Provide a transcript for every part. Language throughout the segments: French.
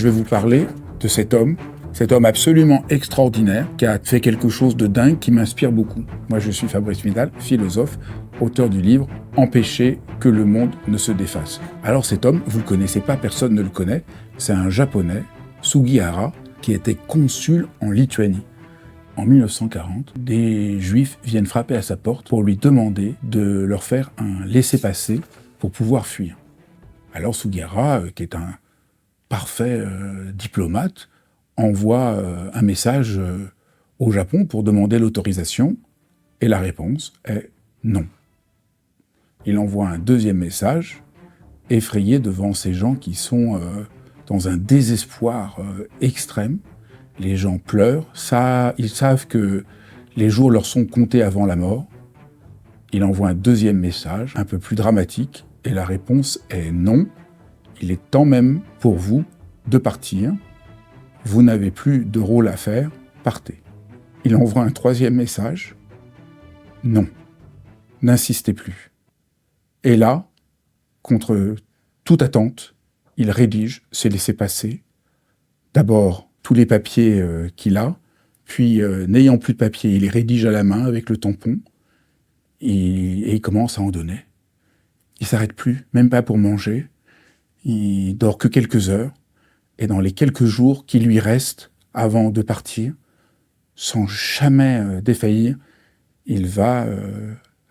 Je vais vous parler de cet homme absolument extraordinaire, qui a fait quelque chose de dingue, qui m'inspire beaucoup. Moi, je suis Fabrice Midal, philosophe, auteur du livre « Empêcher que le monde ne se défasse ». Alors cet homme, vous ne le connaissez pas, personne ne le connaît, c'est un Japonais, Sugihara, qui était consul en Lituanie. En 1940, des Juifs viennent frapper à sa porte pour lui demander de leur faire un laissez-passer pour pouvoir fuir. Alors Sugihara, qui est un parfait diplomate, envoie un message au Japon pour demander l'autorisation, et la réponse est non. Il envoie un deuxième message, effrayé devant ces gens qui sont dans un désespoir extrême. Les gens pleurent, ils savent que les jours leur sont comptés avant la mort. Il envoie un deuxième message, un peu plus dramatique, et la réponse est non. Il est temps même pour vous de partir. Vous n'avez plus de rôle à faire, partez. Il envoie un troisième message. Non, n'insistez plus. Et là, contre toute attente, il rédige ses laissez-passer. D'abord, tous les papiers qu'il a, puis, n'ayant plus de papier, il les rédige à la main avec le tampon, et il commence à en donner. Il ne s'arrête plus, même pas pour manger. Il dort que quelques heures, et dans les quelques jours qui lui restent avant de partir, sans jamais défaillir, il va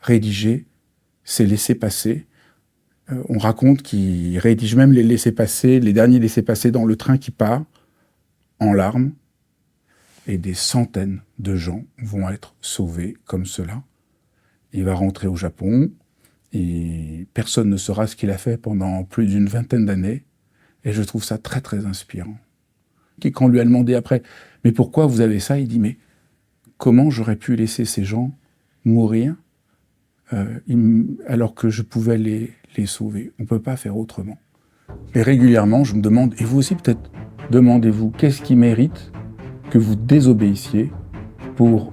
rédiger ses laissez-passer. On raconte qu'il rédige même les laissez-passer, les derniers laissez-passer dans le train qui part, en larmes, et des centaines de gens vont être sauvés comme cela. Il va rentrer au Japon, et personne ne saura ce qu'il a fait pendant plus d'une vingtaine d'années, et je trouve ça très très inspirant. Et quand on lui a demandé après « Mais pourquoi vous avez ça ?» Il dit « Mais comment j'aurais pu laisser ces gens mourir alors que je pouvais les sauver? On ne peut pas faire autrement. » Et régulièrement, je me demande, et vous aussi peut-être, demandez-vous, qu'est-ce qui mérite que vous désobéissiez pour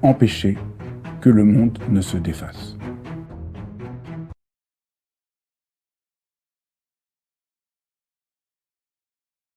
empêcher que le monde ne se défasse ?